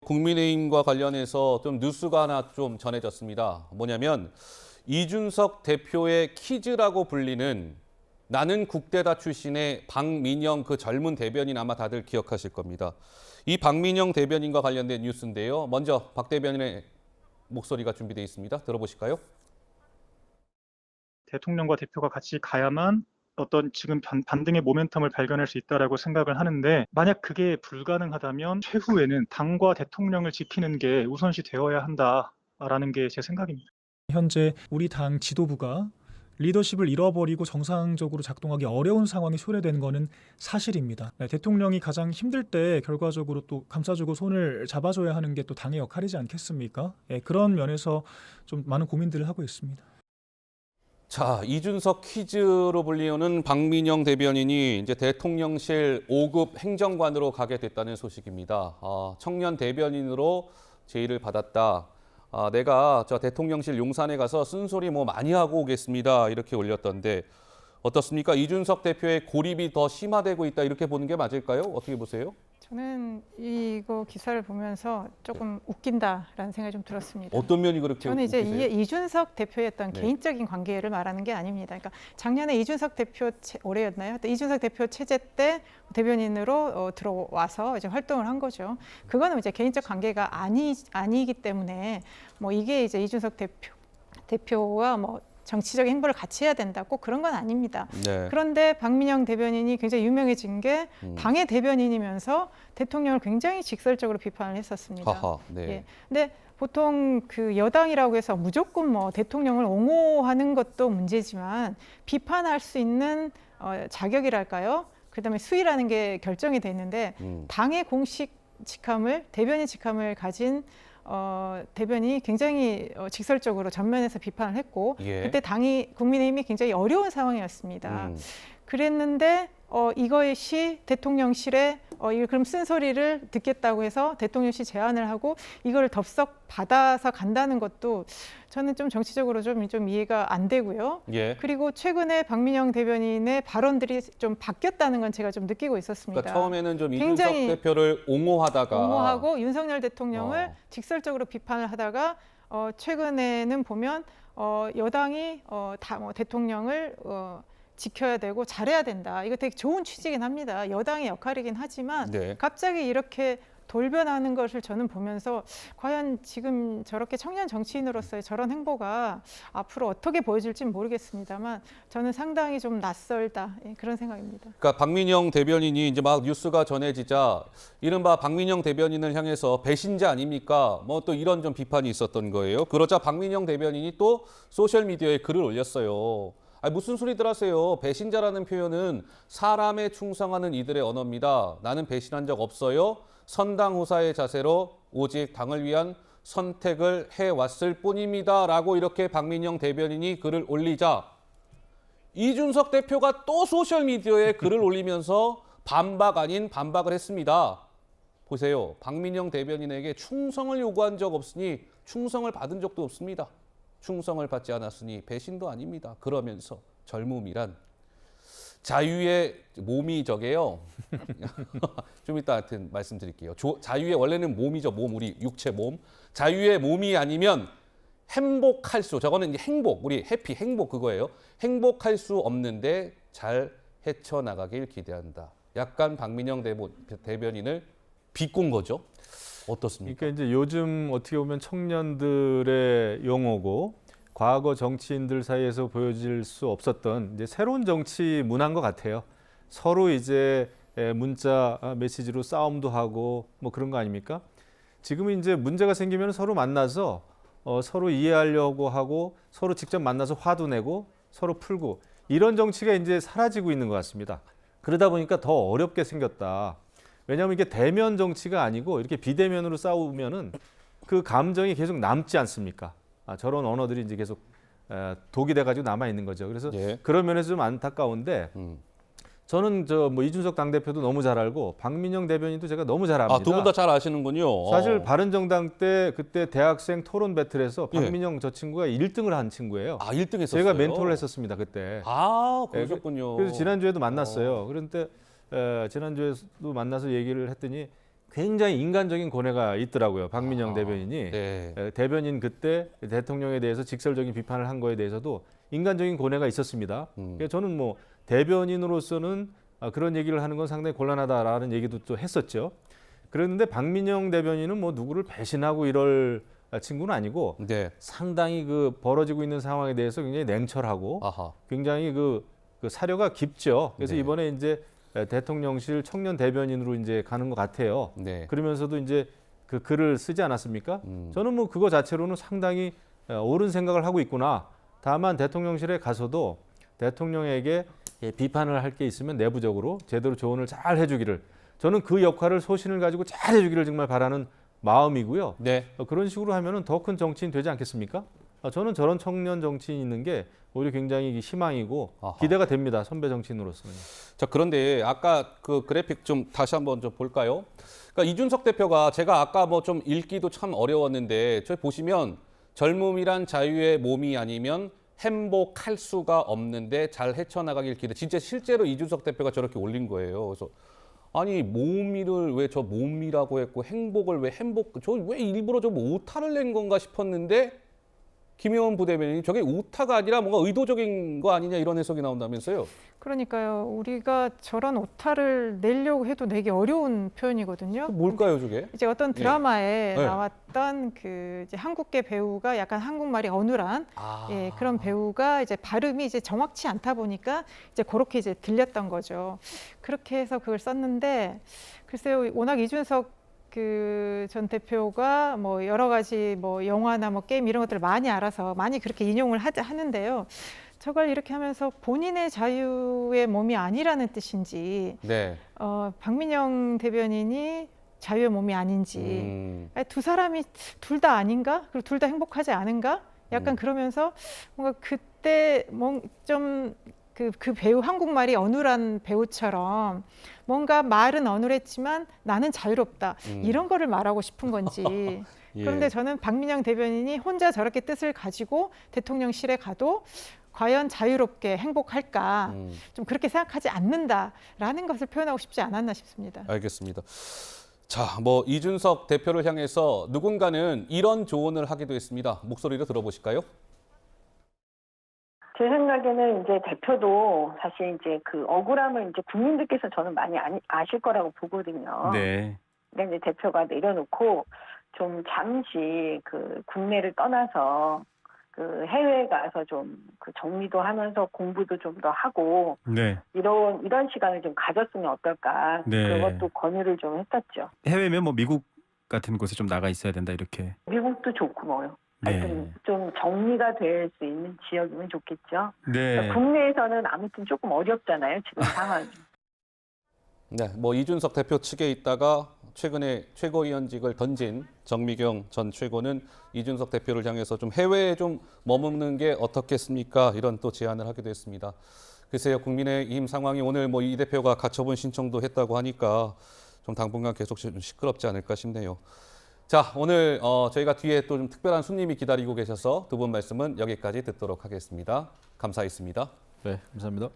국민의힘과 관련해서 좀 뉴스가 하나 좀 전해졌습니다. 뭐냐면 이준석 대표의 키즈라고 불리는 나는 국대다 출신의 박민영 그 젊은 대변인 아마 다들 기억하실 겁니다. 이 박민영 대변인과 관련된 뉴스인데요. 먼저 박 대변인의 목소리가 준비되어 있습니다. 들어보실까요? 대통령과 대표가 같이 가야만 어떤 지금 반등의 모멘텀을 발견할 수 있다라고 생각을 하는데, 만약 그게 불가능하다면 최후에는 당과 대통령을 지키는 게 우선시 되어야 한다라는 게 제 생각입니다. 현재 우리 당 지도부가 리더십을 잃어버리고 정상적으로 작동하기 어려운 상황이 초래된 것은 사실입니다. 대통령이 가장 힘들 때 결과적으로 또 감싸주고 손을 잡아줘야 하는 게 또 당의 역할이지 않겠습니까? 그런 면에서 좀 많은 고민들을 하고 있습니다. 자, 이준석 퀴즈로 불리우는 박민영 대변인이 이제 대통령실 5급 행정관으로 가게 됐다는 소식입니다. 청년 대변인으로 제의를 받았다. 내가 저 대통령실 용산에 가서 쓴소리 뭐 많이 하고 오겠습니다. 이렇게 올렸던데 어떻습니까? 이준석 대표의 고립이 더 심화되고 있다 이렇게 보는 게 맞을까요? 어떻게 보세요? 저는 이거 기사를 보면서 조금 웃긴다라는 생각이 좀 들었습니다. 어떤 면이 그렇게 저는 이제 웃기세요? 이준석 대표의 어떤 네. 개인적인 관계를 말하는 게 아닙니다. 그러니까 작년에 이준석 대표 올해였나요? 이준석 대표 체제 때 대변인으로 들어와서 이제 활동을 한 거죠. 그거는 이제 개인적 관계가 아니기 때문에 뭐 이게 이제 이준석 대표와 뭐 정치적인 행보를 같이 해야 된다. 꼭 그런 건 아닙니다. 네. 그런데 박민영 대변인이 굉장히 유명해진 게 당의 대변인이면서 대통령을 굉장히 직설적으로 비판을 했었습니다. 하하, 네. 예. 근데 보통 그 여당이라고 해서 무조건 뭐 대통령을 옹호하는 것도 문제지만 비판할 수 있는 자격이랄까요? 그다음에 수위라는 게 결정이 돼 있는데 당의 공식 직함을 대변인 직함을 가진 대변인이 굉장히 직설적으로 전면에서 비판을 했고 예. 그때 국민의힘이 굉장히 어려운 상황이었습니다. 그랬는데 이것이 대통령실에 그럼 쓴소리를 듣겠다고 해서 대통령실 제안을 하고 이걸 덥석 받아서 간다는 것도 저는 좀 정치적으로 좀 이해가 안 되고요. 예. 그리고 최근에 박민영 대변인의 발언들이 좀 바뀌었다는 건 제가 좀 느끼고 있었습니다. 그러니까 처음에는 좀 이준석 굉장히 대표를 옹호하고 윤석열 대통령을 직설적으로 비판을 하다가 최근에는 보면 여당이 대통령을 지켜야 되고 잘해야 된다. 이거 되게 좋은 취지긴 합니다. 여당의 역할이긴 하지만 네. 갑자기 이렇게 돌변하는 것을 저는 보면서 과연 지금 저렇게 청년 정치인으로서의 저런 행보가 앞으로 어떻게 보여질지는 모르겠습니다만 저는 상당히 좀 낯설다 그런 생각입니다. 그러니까 박민영 대변인이 이제 막 뉴스가 전해지자 이른바 박민영 대변인을 향해서 배신자 아닙니까? 뭐 또 이런 좀 비판이 있었던 거예요. 그러자 박민영 대변인이 또 소셜 미디어에 글을 올렸어요. 무슨 소리들 하세요? 배신자라는 표현은 사람에 충성하는 이들의 언어입니다. 나는 배신한 적 없어요. 선당후사의 자세로 오직 당을 위한 선택을 해왔을 뿐입니다. 라고 이렇게 박민영 대변인이 글을 올리자 이준석 대표가 또 소셜미디어에 글을 올리면서 반박 아닌 반박을 했습니다. 보세요. 박민영 대변인에게 충성을 요구한 적 없으니 충성을 받은 적도 없습니다. 충성을 받지 않았으니 배신도 아닙니다. 그러면서 젊음이란 자유의 몸이 저게요. 좀 이따 하여튼 말씀드릴게요. 자유의 원래는 몸이죠. 몸, 우리 육체 몸. 자유의 몸이 아니면 행복할 수, 저거는 이제 행복, 우리 해피, 행복 그거예요. 행복할 수 없는데 잘 헤쳐나가길 기대한다. 약간 박민영 대변인을 비꼰 거죠. 어떻습니까? 그러니까 이제 요즘 어떻게 보면 청년들의 용어고 과거 정치인들 사이에서 보여질 수 없었던 이제 새로운 정치 문화인 것 같아요. 서로 이제 문자 메시지로 싸움도 하고 뭐 그런 거 아닙니까? 지금은 이제 문제가 생기면 서로 만나서 서로 이해하려고 하고 서로 직접 만나서 화도 내고 서로 풀고 이런 정치가 이제 사라지고 있는 것 같습니다. 그러다 보니까 더 어렵게 생겼다. 왜냐하면 이게 대면 정치가 아니고 이렇게 비대면으로 싸우면은 그 감정이 계속 남지 않습니까? 저런 언어들이 이제 계속 독이 돼가지고 남아 있는 거죠. 그래서 예. 그런 면에서 좀 안타까운데 저는 뭐 이준석 당대표도 너무 잘 알고 박민영 대변인도 제가 너무 잘 압니다. 두 분 다 잘 아시는군요. 사실 바른정당 때 그때 대학생 토론 배틀에서 박민영 저 친구가 1등을 한 친구예요. 1등 했었어요. 제가 멘토를 했었습니다 그때. 그러셨군요. 그래서 지난주에도 만났어요. 그런데 지난주에도 만나서 얘기를 했더니 굉장히 인간적인 고뇌가 있더라고요. 박민영 대변인이. 네. 대변인 그때 대통령에 대해서 직설적인 비판을 한 거에 대해서도 인간적인 고뇌가 있었습니다. 그래서 저는 뭐 대변인으로서는 그런 얘기를 하는 건 상당히 곤란하다라는 얘기도 또 했었죠. 그런데 박민영 대변인은 뭐 누구를 배신하고 이럴 친구는 아니고 네. 상당히 그 벌어지고 있는 상황에 대해서 굉장히 냉철하고 아하. 굉장히 그 사려가 깊죠. 그래서 네. 이번에 이제 대통령실 청년 대변인으로 이제 가는 것 같아요. 네. 그러면서도 이제 그 글을 쓰지 않았습니까? 저는 뭐 그거 자체로는 상당히 옳은 생각을 하고 있구나. 다만 대통령실에 가서도 대통령에게 비판을 할 게 있으면 내부적으로 제대로 조언을 잘 해주기를, 저는 그 역할을 소신을 가지고 잘 해주기를 정말 바라는 마음이고요. 네. 그런 식으로 하면은 더 큰 정치인 되지 않겠습니까? 저는 저런 청년 정치인 있는 게 오히려 굉장히 희망이고 아하. 기대가 됩니다. 선배 정치인으로서는. 자, 그런데 아까 그 그래픽 좀 다시 한번 좀 볼까요? 그러니까 이준석 대표가 제가 아까 뭐 좀 읽기도 참 어려웠는데 저기 보시면 젊음이란 자유의 몸이 아니면 행복할 수가 없는데 잘 헤쳐나가길 기대. 진짜 실제로 이준석 대표가 저렇게 올린 거예요. 그래서 아니 몸이를 왜 저 몸이라고 했고 행복을 왜 행복, 저 왜 일부러 좀 오타를 낸 건가 싶었는데 김용원 부대변인이 저게 오타가 아니라 뭔가 의도적인 거 아니냐 이런 해석이 나온다면서요? 그러니까요. 우리가 저런 오타를 내려고 해도 내기 어려운 표현이거든요. 뭘까요, 저게? 이제 어떤 드라마에 네. 나왔던 그 이제 한국계 배우가 약간 한국말이 어눌한 아. 예, 그런 배우가 이제 발음이 이제 정확치 않다 보니까 이제 그렇게 이제 들렸던 거죠. 그렇게 해서 그걸 썼는데 글쎄요. 워낙 이준석 그 전 대표가 뭐 여러 가지 뭐 영화나 뭐 게임 이런 것들을 많이 알아서 많이 그렇게 인용을 하는데요. 저걸 이렇게 하면서 본인의 자유의 몸이 아니라는 뜻인지 네. 박민영 대변인이 자유의 몸이 아닌지 아니, 두 사람이 둘 다 아닌가? 그리고 둘 다 행복하지 않은가? 약간 그러면서 뭔가 그때 좀 그 배우 한국말이 어눌한 배우처럼 뭔가 말은 어눌했지만 나는 자유롭다 이런 거를 말하고 싶은 건지 예. 그런데 저는 박민영 대변인이 혼자 저렇게 뜻을 가지고 대통령실에 가도 과연 자유롭게 행복할까 좀 그렇게 생각하지 않는다라는 것을 표현하고 싶지 않았나 싶습니다. 알겠습니다. 자, 뭐 이준석 대표를 향해서 누군가는 이런 조언을 하기도 했습니다. 목소리를 들어보실까요? 제 생각에는 이제 대표도 사실 이제 그 억울함을 이제 국민들께서 저는 많이 아실 거라고 보거든요. 네. 그러니까 이제 대표가 내려놓고 좀 잠시 그 국내를 떠나서 그 해외에 가서 좀 그 정리도 하면서 공부도 좀 더 하고 네. 이런 시간을 좀 가졌으면 어떨까 네. 그것도 권유를 좀 했었죠. 해외면 뭐 미국 같은 곳에 좀 나가 있어야 된다 이렇게. 미국도 좋고 뭐요. 네. 하여튼 좀 정리가 될 수 있는 지역이면 좋겠죠. 네. 그러니까 국내에서는 아무튼 조금 어렵잖아요. 지금 상황이. 네, 뭐 이준석 대표 측에 있다가 최근에 최고위원직을 던진 정미경 전 최고는 이준석 대표를 향해서 좀 해외에 좀 머무는 게 어떻겠습니까? 이런 또 제안을 하기도 했습니다. 글쎄요, 국민의힘 상황이 오늘 뭐 이 대표가 가처분 신청도 했다고 하니까 좀 당분간 계속 좀 시끄럽지 않을까 싶네요. 자, 오늘 저희가 뒤에 또 좀 특별한 손님이 기다리고 계셔서 두 분 말씀은 여기까지 듣도록 하겠습니다. 감사했습니다. 네, 감사합니다.